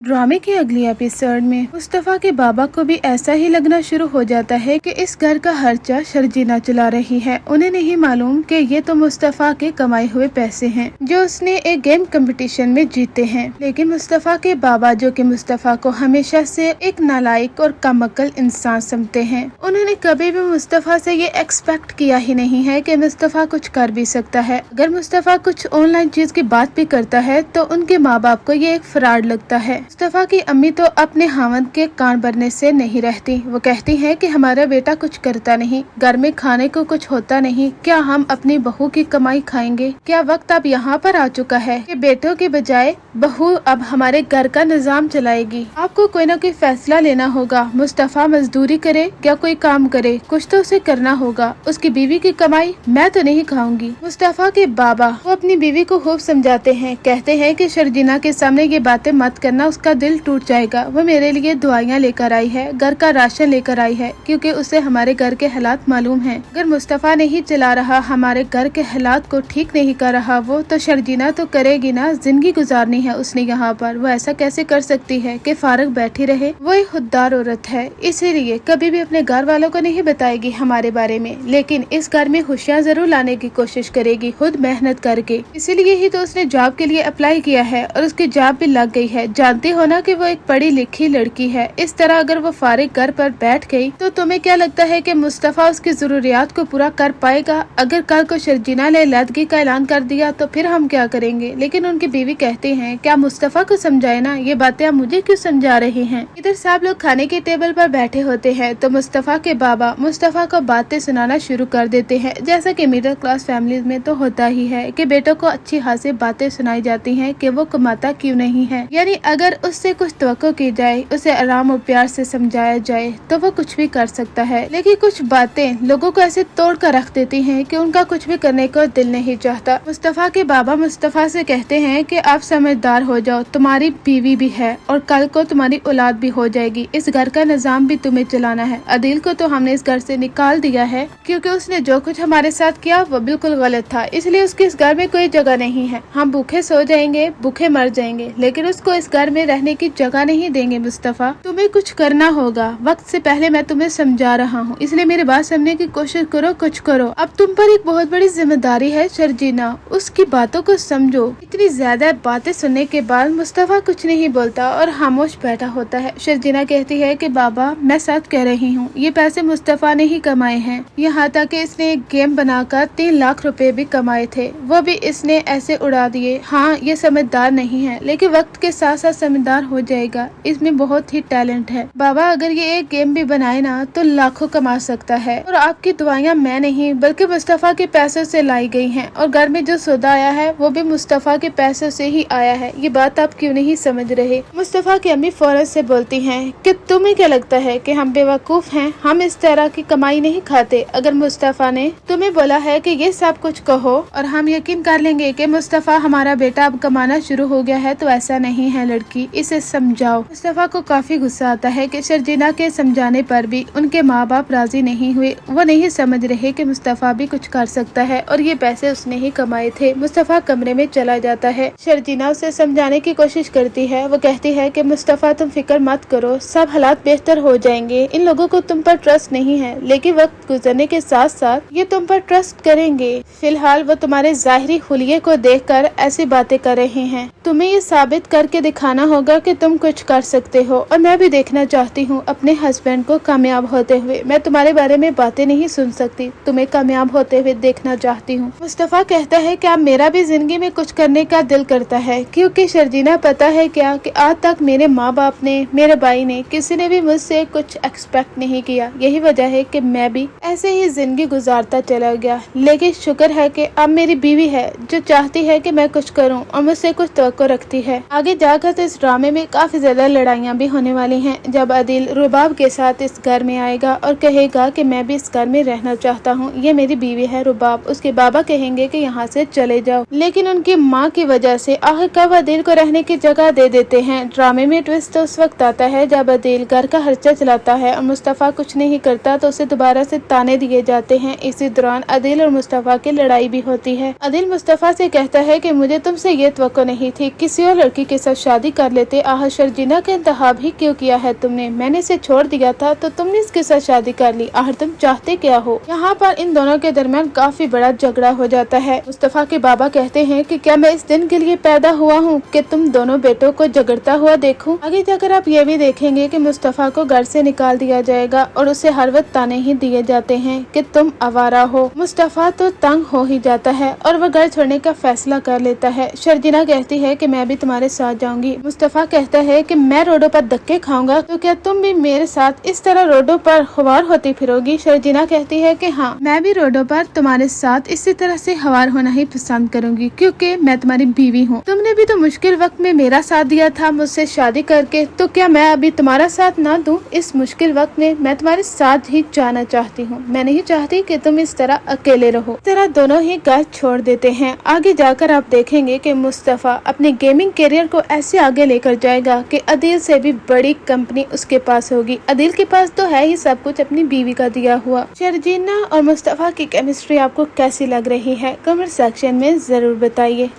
ड्रामे के अगले एपिसोड में मुस्तफा के बाबा को भी ऐसा ही लगना शुरू हो जाता है कि इस घर का खर्चा शर्जीना चला रही है। उन्हें नहीं मालूम कि ये तो मुस्तफा के कमाए हुए पैसे हैं जो उसने एक गेम कंपटीशन में जीते हैं। लेकिन मुस्तफा के बाबा, जो कि मुस्तफा को हमेशा से एक नालायक और कमअक्ल इंसान समझते हैं, उन्होंने कभी भी मुस्तफा से ये एक्सपेक्ट किया ही नहीं है कि मुस्तफा कुछ कर भी सकता है। अगर मुस्तफा कुछ ऑनलाइन चीज की बात भी करता है तो उनके माँ बाप को ये एक फ्रॉड लगता है। मुस्तफा की अम्मी तो अपने हावंद के कान भरने से नहीं रहती। वो कहती हैं कि हमारा बेटा कुछ करता नहीं, घर में खाने को कुछ होता नहीं, क्या हम अपनी बहू की कमाई खाएंगे? क्या वक्त अब यहाँ पर आ चुका है कि बेटों के बजाय बहू अब हमारे घर का निजाम चलाएगी? आपको कोई ना कोई फैसला लेना होगा। मुस्तफा मजदूरी करे या कोई काम करे, कुछ तो उसे करना होगा। उसकी बीवी की कमाई मैं तो नहीं खाऊंगी। मुस्तफा के बाबा वो अपनी बीवी को खूब समझाते हैं, कहते हैं कि शर्जीना के सामने ये बातें मत करना, उसका दिल टूट जाएगा। वो मेरे लिए दुआइयाँ लेकर आई है, घर का राशन लेकर आई है, क्योंकि उसे हमारे घर के हालात मालूम हैं। अगर मुस्तफा नहीं चला रहा, हमारे घर के हालात को ठीक नहीं कर रहा वो, तो शर्जीना तो करेगी ना। जिंदगी गुजारनी है उसने यहाँ पर, वो ऐसा कैसे कर सकती है कि फारग बैठी रहे? वो एक खुददार औरत है, इसीलिए कभी भी अपने घर वालों को नहीं बताएगी हमारे बारे में, लेकिन इस घर में खुशियाँ जरूर लाने की कोशिश करेगी खुद मेहनत करके। इसीलिए ही तो उसने जॉब के लिए अप्लाई किया है और उसकी जॉब भी लग गई है। जानती हो ना कि वो एक पढ़ी लिखी लड़की है। इस तरह अगर वो फारिग घर पर बैठ गई तो तुम्हें क्या लगता है कि मुस्तफा उसकी जरूरियात को पूरा कर पाएगा? अगर कल को शर्जीना ने लैदगी का ऐलान कर दिया तो फिर हम क्या करेंगे? लेकिन उनकी बीवी कहती हैं, क्या मुस्तफा को समझाए ना, ये बातें आप मुझे क्यों समझा रहे हैं? इधर सब लोग खाने के टेबल पर बैठे होते हैं तो मुस्तफा के बाबा मुस्तफा को बातें सुनाना शुरू कर देते हैं। जैसा कि मिडिल क्लास फैमिलीज में तो होता ही है कि बेटों को अच्छी खासी बातें सुनाई जाती हैं कि वो कमाता क्यों नहीं है। यानी अगर उससे कुछ तवक्को की जाए, उसे आराम और प्यार से समझाया जाए तो वो कुछ भी कर सकता है। लेकिन कुछ बातें लोगों को ऐसे तोड़ कर रख देती हैं कि उनका कुछ भी करने को दिल नहीं चाहता। मुस्तफा के बाबा मुस्तफा से कहते हैं कि आप समझदार हो जाओ, तुम्हारी बीवी भी है और कल को तुम्हारी औलाद भी हो जाएगी। इस घर का निजाम भी तुम्हें चलाना है। अदील को तो हमने इस घर से निकाल दिया है क्योंकि उसने जो कुछ हमारे साथ किया वो बिल्कुल गलत था, इसलिए उसकी इस घर में कोई जगह नहीं है। हम भूखे सो जाएंगे, भूखे मर जाएंगे, लेकिन उसको इस घर में रहने की जगह नहीं देंगे। मुस्तफा, तुम्हें कुछ करना होगा। वक्त से पहले मैं तुम्हें समझा रहा हूँ, इसलिए मेरी बात समझने की कोशिश करो, कुछ करो। अब तुम पर एक बहुत बड़ी जिम्मेदारी है शर्जीना, उसकी बातों को समझो। इतनी ज्यादा बातें सुनने के बाद मुस्तफा कुछ नहीं बोलता और खामोश बैठा होता है। शर्जीना कहती है कि बाबा मैं सच कह रही हूँ, ये पैसे मुस्तफा ने ही कमाए हैं। यहाँ तक कि इसने एक गेम बनाकर 3 लाख रुपए भी कमाए थे, वो भी इसने ऐसे उड़ा दिए। हाँ, ये समझदार नहीं है, लेकिन वक्त के साथ साथ समझदार हो जाएगा। इसमें बहुत ही टैलेंट है। बाबा अगर ये एक गेम भी बनाए ना तो लाखों कमा सकता है। और आपकी दुआएं मैं नहीं बल्कि मुस्तफा के पैसों से लाई गई हैं, और घर में जो सौदा आया है वो भी मुस्तफा के पैसों से ही आया है। ये बात आप क्यों नहीं समझ रहे? मुस्तफा की अम्मी फौरन से बोलती हैं कि तुम्हें क्या लगता है कि हम बेवकूफ हैं? हम इस तरह की कमाई नहीं खाते। अगर मुस्तफा ने तुम्हें बोला है कि ये सब कुछ कहो और हम यकीन कर लेंगे कि मुस्तफा हमारा बेटा अब कमाना शुरू हो गया है, तो ऐसा नहीं है लड़की, इसे समझाओ। मुस्तफा को काफी गुस्सा आता है कि शर्जीना के समझाने पर भी उनके माँ बाप राजी नहीं हुए। वो नहीं समझ रहे कि मुस्तफा भी कुछ कर सकता है और ये पैसे उसने ही कमाए थे। मुस्तफा कमरे में चला जाता है। शर्जीना उसे समझाने की कोशिश करती है। वो कहती है कि मुस्तफा तुम फिक्र मत करो, सब हालात बेहतर हो जाएंगे। इन लोगों को तुम पर ट्रस्ट नहीं है, लेकिन वक्त गुजरने के साथ साथ ये तुम पर ट्रस्ट करेंगे। फिलहाल वो तुम्हारे जाहिरी हुलिये को देखकर ऐसी बातें कर रहे हैं। तुम्हें ये साबित करके दिखाना होगा कि तुम कुछ कर सकते हो, और मैं भी देखना चाहती हूँ अपने हस्बैंड को कामयाब होते हुए। मैं तुम्हारे बारे में बातें नहीं सुन सकती, तुम्हें कामयाब होते हुए देखना चाहती हूँ। मुस्तफा कहता है कि अब मेरा भी जिंदगी में कुछ करने का दिल करता है, क्योंकि शर्जीना पता है क्या कि आज तक मेरे माँ बाप ने, मेरे भाई ने, किसी ने भी मुझसे कुछ एक्सपेक्ट नहीं किया। यही वजह है कि मैं भी ऐसे ही जिंदगी गुजारता चला गया। लेकिन शुक्र है कि अब मेरी बीवी है जो चाहती है कि मैं कुछ करूं और मुझसे कुछ तवक्को रखती है। आगे जाकर तो इस ड्रामे में काफी ज्यादा लड़ाइयाँ भी होने वाली हैं, जब अदील रुबाब के साथ इस घर में आएगा और कहेगा कि मैं भी इस घर में रहना चाहता हूँ, ये मेरी बीवी है रुबाब। उसके बाबा कहेंगे कि यहाँ से चले जाओ, लेकिन उनकी माँ की वजह से आखिरकार अदील को रहने की जगह दे देते हैं। ड्रामे में ट्विस्ट तो उस वक्त आता है जब अदील घर का खर्चा चलाता है और मुस्तफा कुछ नहीं करता तो उसे दोबारा से ताने दिए जाते हैं। इसी दौरान अदील और मुस्तफा की लड़ाई भी होती है। अदील मुस्तफा से कहता है कि मुझे तुमसे ये तवक्को नहीं थी, किसी और लड़की के साथ शादी करने कर लेते। आह शर्जीना का इंतखाब ही क्यों किया है तुमने? मैंने इसे छोड़ दिया था तो तुमने इसके साथ शादी कर ली। आह तुम चाहते क्या हो? यहाँ पर इन दोनों के दरमियान काफी बड़ा झगड़ा हो जाता है। मुस्तफा के बाबा कहते हैं कि क्या मैं इस दिन के लिए पैदा हुआ हूँ कि तुम दोनों बेटों को झगड़ता हुआ देखूं? आगे जाकर आप ये भी देखेंगे कि मुस्तफा को घर से निकाल दिया जाएगा और उसे हर वक्त ताने ही दिए जाते हैं कि तुम आवारा हो। मुस्तफा तो तंग हो ही जाता है और वह घर छोड़ने का फैसला कर लेता है। शर्जीना कहती है कि मैं भी तुम्हारे साथ जाऊंगी। मुस्तफा कहता है कि मैं रोडों पर धक्के खाऊंगा तो क्या तुम भी मेरे साथ इस तरह रोडों पर हवार होती फिरोगी? शर्जीना कहती है कि हाँ, मैं भी रोडों पर तुम्हारे साथ इसी तरह से हवार होना ही पसंद करूंगी क्योंकि मैं तुम्हारी बीवी हूँ। तुमने भी तो मुश्किल वक्त में मेरा साथ दिया था मुझसे शादी करके, तो क्या मैं अभी तुम्हारा साथ ना दूं? इस मुश्किल वक्त में मैं तुम्हारे साथ ही जाना चाहती हूँ। मैं नहीं चाहती कि तुम इस तरह अकेले रहो। इस तरह दोनों ही घर छोड़ देते हैं। आगे जाकर आप देखेंगे कि मुस्तफा अपने गेमिंग करियर को ऐसे आगे लेकर जाएगा कि अदील से भी बड़ी कंपनी उसके पास होगी। अदील के पास तो है ही सब कुछ अपनी बीवी का दिया हुआ। शर्जीना और मुस्तफा की केमिस्ट्री आपको कैसी लग रही है? कमेंट सेक्शन में जरूर बताइए।